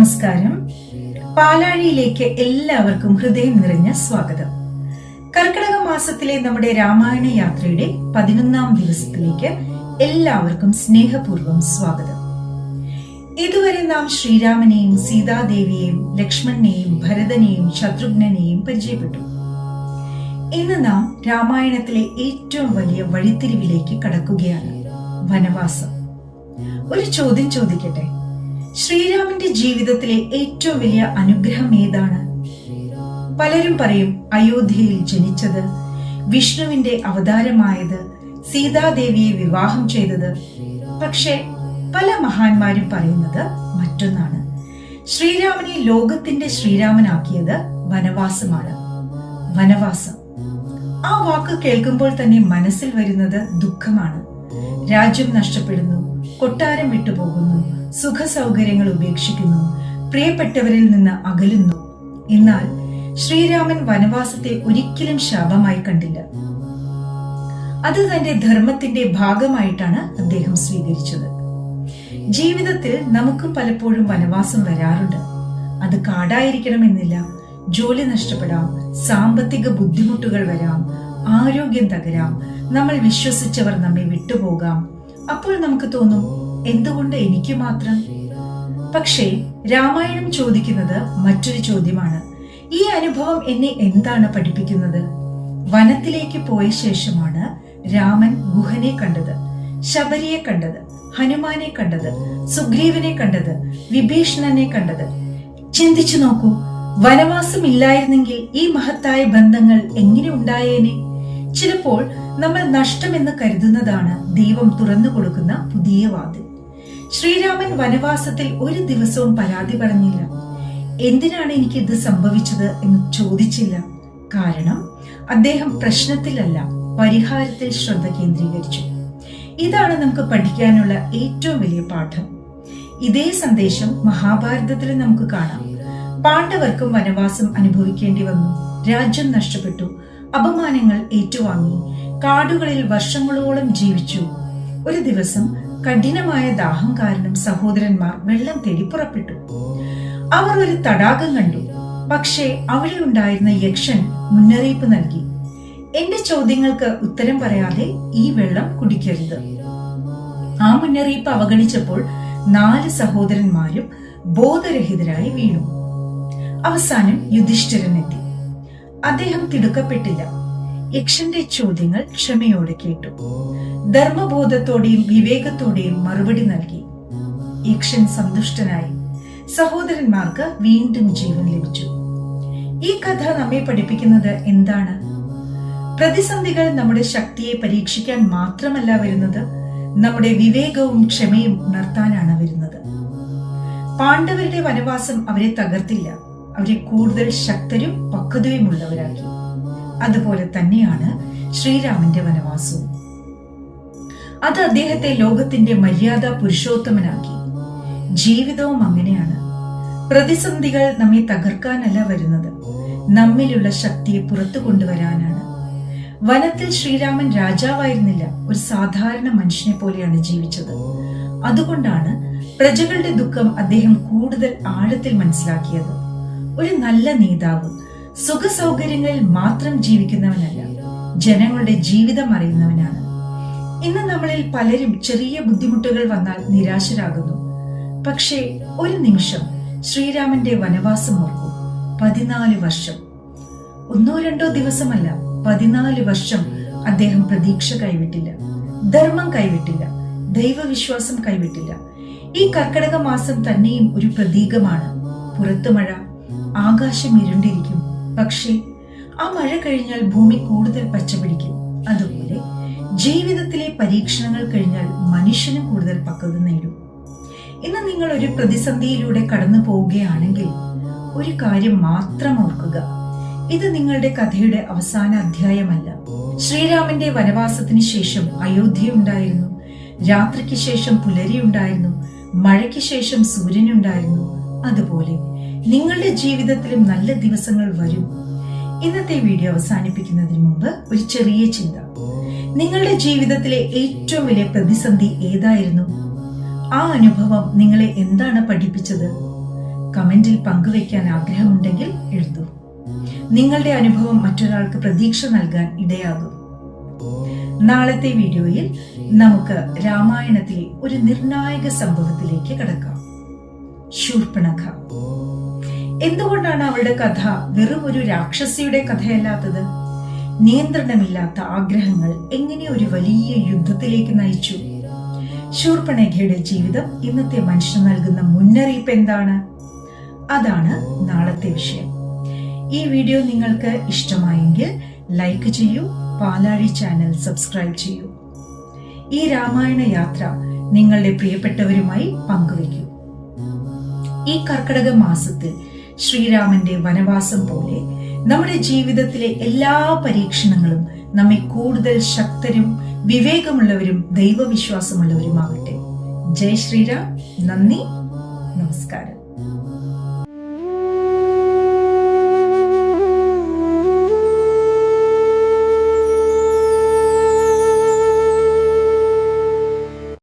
നമസ്കാരം. പാലാഴിയിലേക്ക് എല്ലാവർക്കും ഹൃദയം നിറഞ്ഞ സ്വാഗതം. കർക്കിടക മാസത്തിലെ നമ്മുടെ രാമായണ യാത്രയുടെ 11ാം ദിവസത്തിലേക്ക് എല്ലാവർക്കും സ്നേഹപൂർവ്വം സ്വാഗതം. ഇതുവരെ നാം ശ്രീരാമനെയും സീതാദേവിയെയും ലക്ഷ്മണനെയും ഭരതനെയും ശത്രുഘ്നെയും പരിചയപ്പെട്ടു. ഇന്ന് നാം രാമായണത്തിലെ ഏറ്റവും വലിയ വഴിത്തിരിവിലേക്ക് കടക്കുകയാണ്, വനവാസം. ഒരു ചോദ്യം ചോദിക്കട്ടെ, ശ്രീരാമന്റെ ജീവിതത്തിലെ ഏറ്റവും വലിയ അനുഗ്രഹം ഏതാണ്? പലരും പറയും അയോധ്യയിൽ ജനിച്ചത്, വിഷ്ണുവിന്റെ അവതാരമായത്, സീതാദേവിയെ വിവാഹം ചെയ്തത്. പക്ഷെ പല മഹാന്മാരും പറയുന്നത് മറ്റൊന്നാണ്. ശ്രീരാമനെ ലോകത്തിന്റെ ശ്രീരാമനാക്കിയത് വനവാസമാണ്. വനവാസം, ആ വാക്ക് കേൾക്കുമ്പോൾ തന്നെ മനസ്സിൽ വരുന്നത് ദുഃഖമാണ്. രാജ്യം നഷ്ടപ്പെടുന്നു, കൊട്ടാരം വിട്ടുപോകുന്നു, സുഖ സൗകര്യങ്ങൾ ഉപേക്ഷിക്കുന്നു, പ്രിയപ്പെട്ടവരിൽ നിന്ന് അകലുന്നു. എന്നാൽ ശ്രീരാമൻ വനവാസത്തെ ഒരിക്കലും ശാപമായി കണ്ടില്ല. അത് തന്റെ ധർമ്മത്തിന്റെ ഭാഗമായിട്ടാണ് അദ്ദേഹം സ്വീകരിച്ചത്. ജീവിതത്തിൽ നമുക്കും പലപ്പോഴും വനവാസം വരാറുണ്ട്. അത് കാടായിരിക്കണമെന്നില്ല. ജോലി നഷ്ടപ്പെടാം, സാമ്പത്തിക ബുദ്ധിമുട്ടുകൾ വരാം, ആരോഗ്യം തകരാം, നമ്മൾ വിശ്വസിച്ചവർ നമ്മെ വിട്ടുപോകാം. അപ്പോൾ നമുക്ക് തോന്നും, എന്തുകൊണ്ട് എനിക്ക് മാത്രം? പക്ഷേ രാമായണം ചോദിക്കുന്നത് മറ്റൊരു ചോദ്യമാണ്. ഈ അനുഭവം എന്നെ എന്താണ് പഠിപ്പിക്കുന്നത്? വനത്തിലേക്ക് പോയ ശേഷമാണ് രാമൻ ഗുഹനെ കണ്ടത്, ശബരിയെ കണ്ടത്, ഹനുമാനെ കണ്ടത്, സുഗ്രീവനെ കണ്ടത്, വിഭീഷണനെ കണ്ടത്. ചിന്തിച്ചു നോക്കൂ, വനവാസം ഇല്ലായിരുന്നെങ്കിൽ ഈ മഹത്തായ ബന്ധങ്ങൾ എങ്ങനെ ഉണ്ടായേനെ? ചിലപ്പോൾ നമ്മൾ നഷ്ടമെന്ന് കരുതുന്നതാണ് ദൈവം തുറന്നു കൊടുക്കുന്ന പുതിയ വാതിൽ. ശ്രീരാമൻ വനവാസത്തിൽ ഒരു ദിവസവും പരാതി പറഞ്ഞില്ല. എന്തിനാണ് എനിക്ക് ഇത് സംഭവിച്ചത് എന്ന് ചോദിച്ചില്ല. കാരണം അദ്ദേഹം പ്രശ്നത്തിലല്ല, പരിഹാരത്തിൽ ശ്രദ്ധ കേന്ദ്രീകരിച്ചു. ഇതാണ് നമുക്ക് പഠിക്കാനുള്ള ഏറ്റവും വലിയ പാഠം. ഇതേ സന്ദേശം മഹാഭാരതത്തിൽ നമുക്ക് കാണാം. പാണ്ഡവർക്കും വനവാസം അനുഭവിക്കേണ്ടി വന്നു. രാജ്യം നഷ്ടപ്പെട്ടു, അപമാനങ്ങൾ ഏറ്റുവാങ്ങി, കാടുകളിൽ വർഷങ്ങളോളം ജീവിച്ചു. ഒരു ദിവസം കഠിനമായ ദാഹം കാരണം സഹോദരന്മാർ വെള്ളം തേടി പുറപ്പെട്ടു. അവർ ഒരു തടാകം കണ്ടു. പക്ഷേ അവിടെ ഉണ്ടായിരുന്ന യക്ഷൻ മുന്നറിയിപ്പ് നൽകി, എന്റെ ചോദ്യങ്ങൾക്ക് ഉത്തരം പറയാതെ ഈ വെള്ളം കുടിക്കരുത്. ആ മുന്നറിയിപ്പ് അവഗണിച്ചപ്പോൾ 4 സഹോദരന്മാരും ബോധരഹിതരായി വീണു. അവസാനം യുധിഷ്ഠിരനെത്തി. അദ്ദേഹം തിടുക്കപ്പെട്ടില്ല. യക്ഷന്റെ ചോദ്യങ്ങൾ ക്ഷമയോടെ കേട്ടു. ധർമ്മബോധത്തോടെയും വിവേകത്തോടെയും മറുപടി നൽകി. യക്ഷൻ സന്തുഷ്ടനായി. സഹോദരന്മാർക്ക് വീണ്ടും ജീവൻ ലഭിച്ചു. ഈ കഥ നമ്മെ പഠിപ്പിക്കുന്നത് എന്താണ്? പ്രതിസന്ധികൾ നമ്മുടെ ശക്തിയെ പരീക്ഷിക്കാൻ മാത്രമല്ല വരുന്നത്, നമ്മുടെ വിവേകവും ക്ഷമയും ഉണർത്താനാണ് വരുന്നത്. പാണ്ഡവരുടെ വനവാസം അവരെ തകർത്തില്ല, അവരെ കൂടുതൽ ശക്തരും പക്വതയുമുള്ളവരാക്കി. അതുപോലെ തന്നെയാണ് ശ്രീരാമന്റെ വനവാസവും. അത് അദ്ദേഹത്തെ ലോകത്തിന്റെ മര്യാദ പുരുഷോത്തമനാക്കി. ജീവിതവും അങ്ങനെയാണ്. പ്രതിസന്ധികൾ നമ്മെ തകർക്കാനല്ല വരുന്നത്, നമ്മിലുള്ള ശക്തിയെ പുറത്തു കൊണ്ടുവരാനാണ്. വനത്തിൽ ശ്രീരാമൻ രാജാവായിരുന്നില്ല, ഒരു സാധാരണ മനുഷ്യനെ പോലെയാണ് ജീവിച്ചത്. അതുകൊണ്ടാണ് പ്രജകളുടെ ദുഃഖം അദ്ദേഹം കൂടുതൽ ആഴത്തിൽ മനസ്സിലാക്കിയത്. ഒരു നല്ല നേതാവ് സുഖ സൗകര്യങ്ങളിൽ മാത്രം ജീവിക്കുന്നവനല്ല, ജനങ്ങളുടെ ജീവിതം അറിയുന്നവനാണ്. ഇന്ന് നമ്മളിൽ പലരും ചെറിയ ബുദ്ധിമുട്ടുകൾ വന്നാൽ നിരാശരാകുന്നു. പക്ഷേ ഒരു നിമിഷം ശ്രീരാമന്റെ വനവാസം ഓർക്കൂ. 14 വർഷം, 1-2 ദിവസമല്ല, 14 വർഷം അദ്ദേഹം പ്രതീക്ഷ കൈവിട്ടില്ല, ധർമ്മം കൈവിട്ടില്ല, ദൈവവിശ്വാസം കൈവിട്ടില്ല. ഈ കർക്കിടക മാസം തന്നെയും ഒരു പ്രതീകമാണ്. പുറത്തു മഴ, ആകാശം ഇരുണ്ടിരിക്കും, പക്ഷേ ആ മഴ കഴിഞ്ഞാൽ ഭൂമി കൂടുതൽ പച്ചപിടിക്കും. അതുപോലെ ജീവിതത്തിലെ പരീക്ഷണങ്ങൾ കഴിഞ്ഞാൽ മനുഷ്യനും കൂടുതൽ പക്വത നേടും. ഇന്ന് നിങ്ങൾ ഒരു പ്രതിസന്ധിയിലൂടെ കടന്നു പോവുകയാണെങ്കിൽ ഒരു കാര്യം മാത്രം ഓർക്കുക, ഇത് നിങ്ങളുടെ കഥയുടെ അവസാന അധ്യായമല്ല. ശ്രീരാമന്റെ വനവാസത്തിന് ശേഷം അയോധ്യ ഉണ്ടായിരുന്നു, രാത്രിക്ക് ശേഷം പുലരി ഉണ്ടായിരുന്നു, മഴയ്ക്ക് ശേഷം സൂര്യനുണ്ടായിരുന്നു. അതുപോലെ നിങ്ങളുടെ ജീവിതത്തിലും നല്ല ദിവസങ്ങൾ വരും. ഇന്നത്തെ വീഡിയോ അവസാനിപ്പിക്കുന്നതിന് മുമ്പ് ഒരു ചെറിയ ചിന്ത. നിങ്ങളുടെ ജീവിതത്തിലെ ഏറ്റവും വലിയ പ്രതിസന്ധി ഏതായിരുന്നു? ആ അനുഭവം നിങ്ങളെ എന്താണ് പഠിപ്പിച്ചത്? കമന്റിൽ പങ്കുവയ്ക്കാൻ ആഗ്രഹമുണ്ടെങ്കിൽ എഴുതൂ. നിങ്ങളുടെ അനുഭവം മറ്റൊരാൾക്ക് പ്രതീക്ഷ നൽകാൻ ഇടയാകും. നാളത്തെ വീഡിയോയിൽ നമുക്ക് രാമായണത്തിലെ ഒരു നിർണായക സംഭവത്തിലേക്ക് കടക്കാം. ശൂർപ്പണഖ. എന്തുകൊണ്ടാണ് അവളുടെ കഥ വെറും ഒരു രാക്ഷസിയുടെ കഥയല്ലാത്തത്? നിയന്ത്രണമില്ലാത്ത ആഗ്രഹങ്ങൾ എങ്ങനെ ഒരു വലിയ യുദ്ധത്തിലേക്ക് നയിച്ചു? ശൂർപ്പണഖയുടെ ജീവിതം ഇന്നത്തെ മനുഷ്യന് നൽകുന്ന മുന്നറിയിപ്പ് എന്താണ്? അതാണ് നാളത്തെ വിഷയം. ഈ വീഡിയോ നിങ്ങൾക്ക് ഇഷ്ടമായെങ്കിൽ ലൈക്ക് ചെയ്യൂ, പാലാഴി ചാനൽ സബ്സ്ക്രൈബ് ചെയ്യൂ. ഈ രാമായണ യാത്ര നിങ്ങളുടെ പ്രിയപ്പെട്ടവരുമായി പങ്കുവയ്ക്കൂ. ഈ കർക്കിടക മാസത്തിൽ ശ്രീരാമന്റെ വനവാസം പോലെ നമ്മുടെ ജീവിതത്തിലെ എല്ലാ പരീക്ഷണങ്ങളും നമ്മെ കൂടുതൽ ശക്തരും വിവേകമുള്ളവരും ദൈവവിശ്വാസമുള്ളവരുമാകട്ടെ. ജയ് ശ്രീരാം. നന്ദി, നമസ്കാരം.